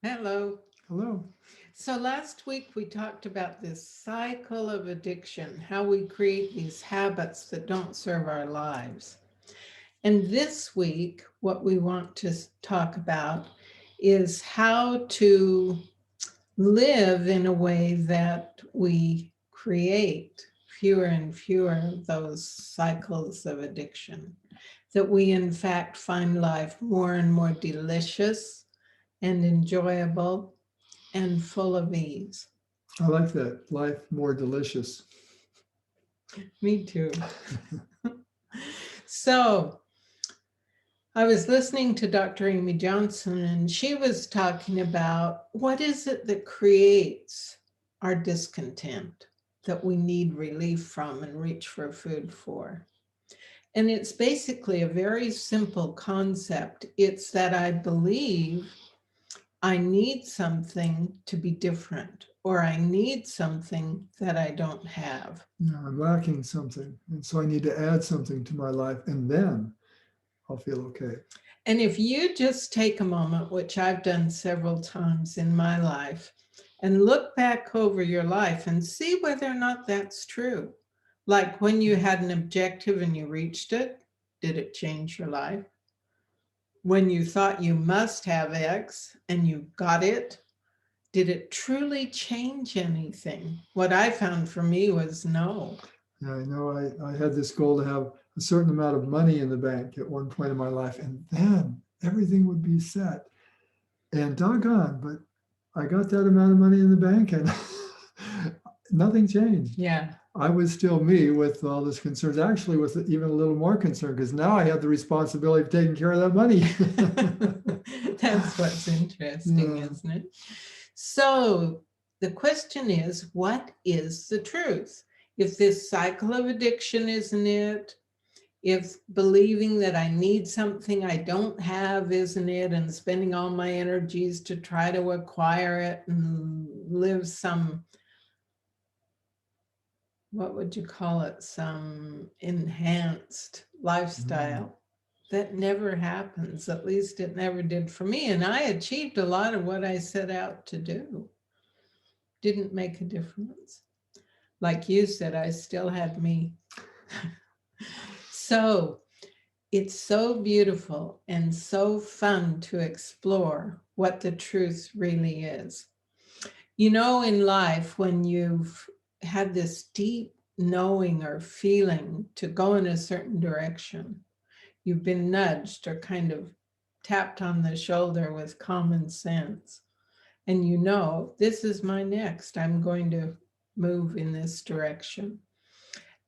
Hello. Hello. So last week we talked about this cycle of addiction, how we create these habits that don't serve our lives. And this week, what we want to talk about is how to live in a way that we create fewer and fewer of those cycles of addiction, that we in fact find life more and more delicious and enjoyable and full of ease. I like that. Life more delicious. Me too. So, I was listening to Dr. Amy Johnson, and she was talking about what is it that creates our discontent that we need relief from and reach for food for. And it's basically a very simple concept. It's that I believe I need something to be different, or I need something that I don't have. I'm lacking something. And so I need to add something to my life and then I'll feel okay. And if you just take a moment, which I've done several times in my life, and look back over your life and see whether or not that's true. Like when you had an objective and you reached it, did it change your life? When you thought you must have X and you got it, did it truly change anything? What I found for me was no. Yeah, I know I had this goal to have a certain amount of money in the bank at one point in my life, and then everything would be set. And doggone, but I got that amount of money in the bank and nothing changed. Yeah. I was still me with all this concerns, actually with even a little more concern because now I had the responsibility of taking care of that money. That's what's interesting, Yeah. isn't it? So the question is, what is the truth? If this cycle of addiction isn't it, if believing that I need something I don't have isn't it, and spending all my energies to try to acquire it and live some, what would you call it, some enhanced Mm. lifestyle. That never happens. At least it never did for me. And I achieved a lot of what I set out to do. Didn't make a difference. Like you said, I still had me. So it's so beautiful and so fun to explore what the truth really is. You know, in life, when you've had this deep knowing or feeling to go in a certain direction, you've been nudged or kind of tapped on the shoulder with common sense. And you know, this is my next. I'm going to move in this direction.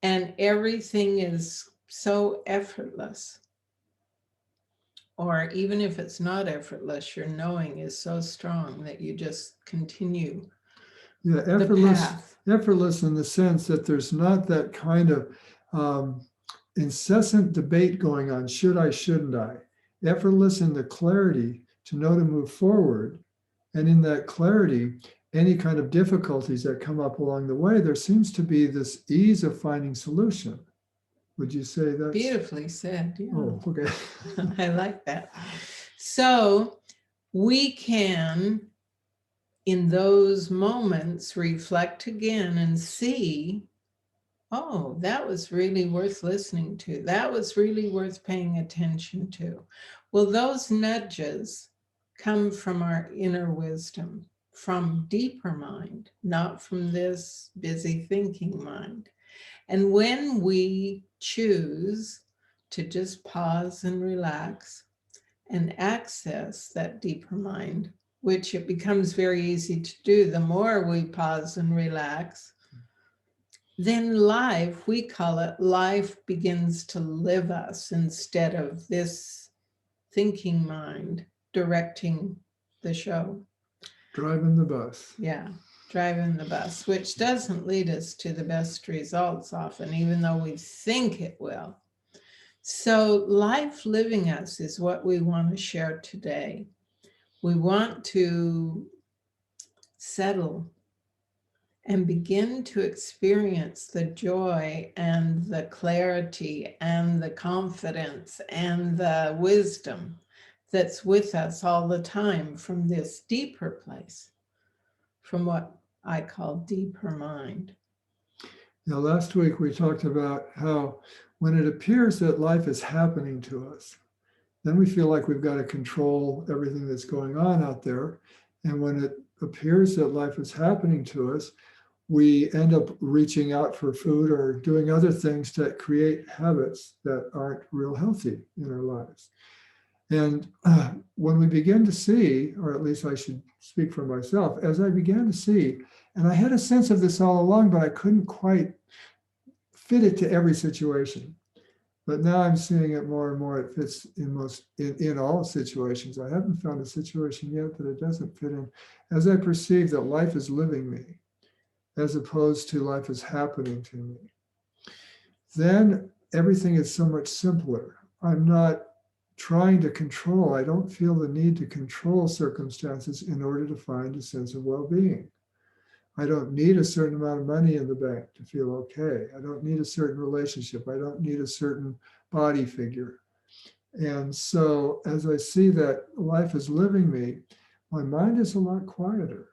And everything is so effortless. Or even if it's not effortless, your knowing is so strong that you just continue Yeah, the effortless, path. effortless in the sense that there's not that kind of um, incessant debate going on. Should I, shouldn't I? Effortless in the clarity to know to move forward. And in that clarity, any kind of difficulties that come up along the way, there seems to be this ease of finding solution. Would you say that's, Beautifully said. Yeah, oh, okay. I like that. So we can, in those moments, reflect again and see, oh, that was really worth listening to. That was really worth paying attention to. Well, those nudges come from our inner wisdom, from deeper mind, not from this busy thinking mind. And when we choose to just pause and relax and access that deeper mind, which it becomes very easy to do the more we pause and relax, then life, we call it, life begins to live us instead of this thinking mind directing the show. Driving the bus. Yeah, driving the bus, which doesn't lead us to the best results often, even though we think it will. So, life living us is what we want to share today. We want to settle and begin to experience the joy and the clarity and the confidence and the wisdom that's with us all the time from this deeper place, from what I call deeper mind. Now, last week we talked about how when it appears that life is happening to us, then we feel like we've got to control everything that's going on out there. And when it appears that life is happening to us, we end up reaching out for food or doing other things that create habits that aren't real healthy in our lives. And when we begin to see, or at least I should speak for myself, as I began to see, and I had a sense of this all along, but I couldn't quite fit it to every situation. But now I'm seeing it more and more. It fits in all situations. I haven't found a situation yet that it doesn't fit in. As I perceive that life is living me, as opposed to life is happening to me, then everything is so much simpler. I'm not trying to control. I don't feel the need to control circumstances in order to find a sense of well-being. I don't need a certain amount of money in the bank to feel okay. I don't need a certain relationship. I don't need a certain body figure. And so as I see that life is living me, my mind is a lot quieter.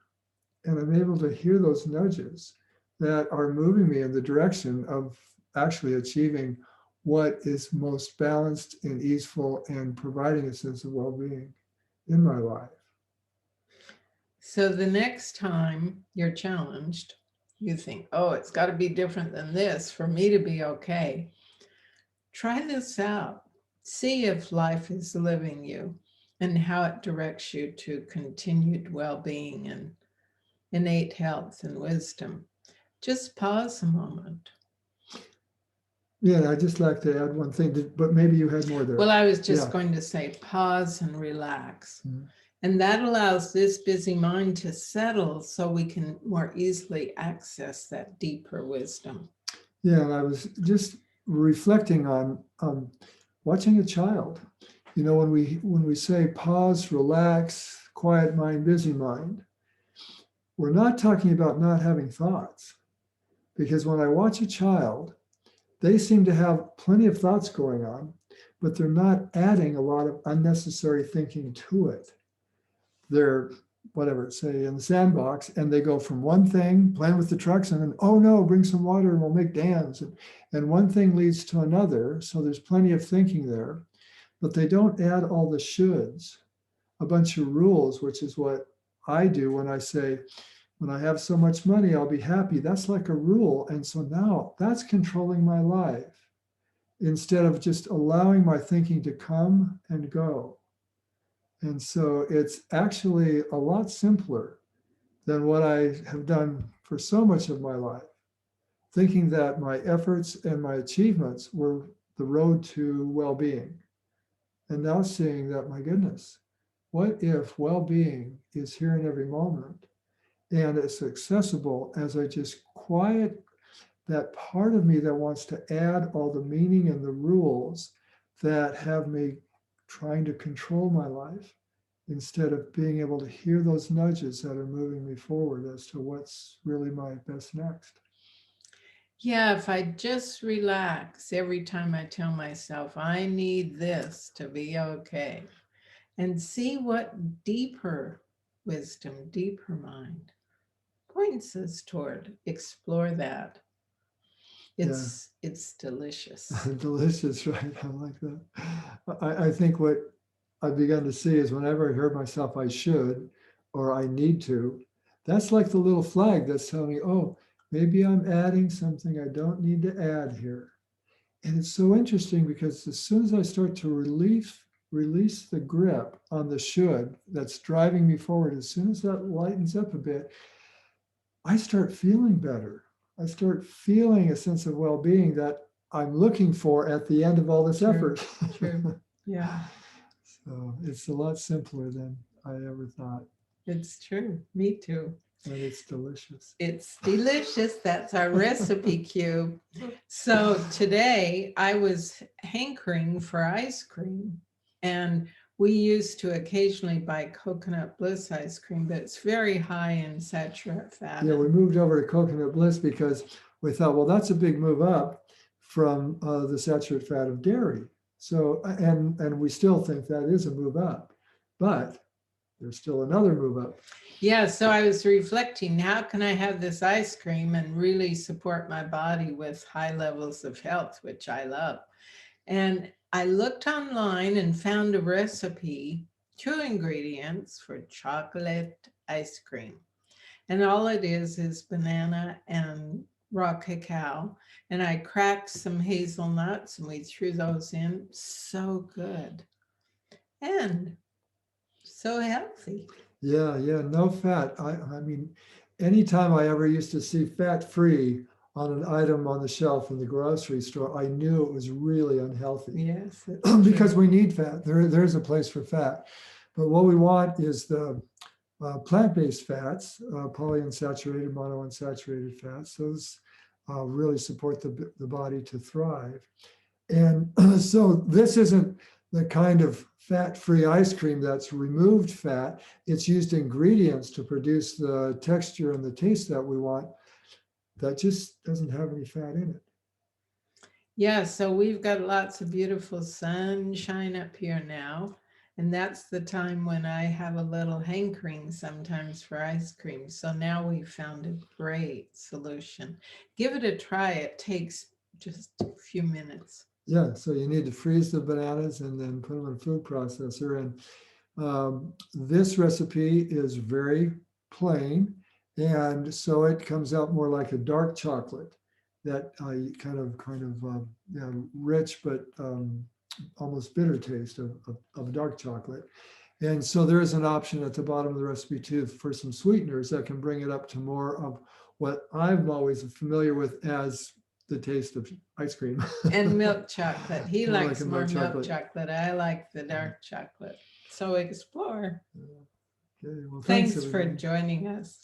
And I'm able to hear those nudges that are moving me in the direction of actually achieving what is most balanced and easeful and providing a sense of well-being in my life. So the next time you're challenged, you think, oh, it's got to be different than this for me to be okay. Try this out. See if life is living you and how it directs you to continued well-being and innate health and wisdom. Just pause a moment. Yeah, I'd just like to add one thing, but maybe you had more there. Well, I was just going to say pause and relax. Mm-hmm. And that allows this busy mind to settle so we can more easily access that deeper wisdom. Yeah, and I was just reflecting on watching a child. You know, when we say pause, relax, quiet mind, busy mind, we're not talking about not having thoughts. Because when I watch a child, they seem to have plenty of thoughts going on, but they're not adding a lot of unnecessary thinking to it. They're, whatever, say in the sandbox, and they go from one thing, playing with the trucks, and then, oh no, bring some water and we'll make dams. And one thing leads to another. So there's plenty of thinking there, but they don't add all the shoulds, a bunch of rules, which is what I do when I say, when I have so much money, I'll be happy. That's like a rule. And so now that's controlling my life instead of just allowing my thinking to come and go. And so it's actually a lot simpler than what I have done for so much of my life, thinking that my efforts and my achievements were the road to well-being. And now seeing that, my goodness, what if well-being is here in every moment? And it's accessible as I just quiet that part of me that wants to add all the meaning and the rules that have me trying to control my life, instead of being able to hear those nudges that are moving me forward as to what's really my best next. Yeah, if I just relax every time I tell myself, I need this to be okay, and see what deeper wisdom, deeper mind points us toward, explore that. It's delicious. Delicious, right? I like that. I think what I've begun to see is whenever I hear myself, I should, or I need to, that's like the little flag that's telling me, oh, maybe I'm adding something I don't need to add here. And it's so interesting because as soon as I start to release the grip on the should that's driving me forward, as soon as that lightens up a bit, I start feeling better. I start feeling a sense of well-being that I'm looking for at the end of all this effort. True. Yeah. So it's a lot simpler than I ever thought. It's true. Me too. And it's delicious. It's delicious. That's our recipe cube. So today I was hankering for ice cream, and we used to occasionally buy Coconut Bliss ice cream, but it's very high in saturated fat. Yeah, we moved over to Coconut Bliss because we thought, well, that's a big move up from the saturated fat of dairy. So, and we still think that is a move up. but there's still another move up. Yeah, so I was reflecting, how can I have this ice cream and really support my body with high levels of health, which I love? And I looked online and found a recipe, 2 ingredients for chocolate ice cream. And all it is banana and raw cacao. And I cracked some hazelnuts and we threw those in. So good. And so healthy. Yeah, no fat. I mean, anytime I ever used to see fat-free on an item on the shelf in the grocery store, I knew it was really unhealthy. Yes. Because we need fat. There's a place for fat. But what we want is the plant-based fats, polyunsaturated, monounsaturated fats. Those really support the body to thrive. And so this isn't the kind of fat-free ice cream that's removed fat. It's used ingredients to produce the texture and the taste that we want that just doesn't have any fat in it. Yeah, so we've got lots of beautiful sunshine up here now. And that's the time when I have a little hankering sometimes for ice cream. So now we've found a great solution. Give it a try. It takes just a few minutes. Yeah, so you need to freeze the bananas and then put them in a food processor. And this recipe is very plain. And so it comes out more like a dark chocolate, that kind of rich, but almost bitter taste of dark chocolate. And so there is an option at the bottom of the recipe too for some sweeteners that can bring it up to more of what I'm always familiar with as the taste of ice cream. And milk chocolate. He More likes like a more milk milk chocolate. chocolate. I like the dark chocolate. So explore. Okay, well, Thanks for everybody. joining us.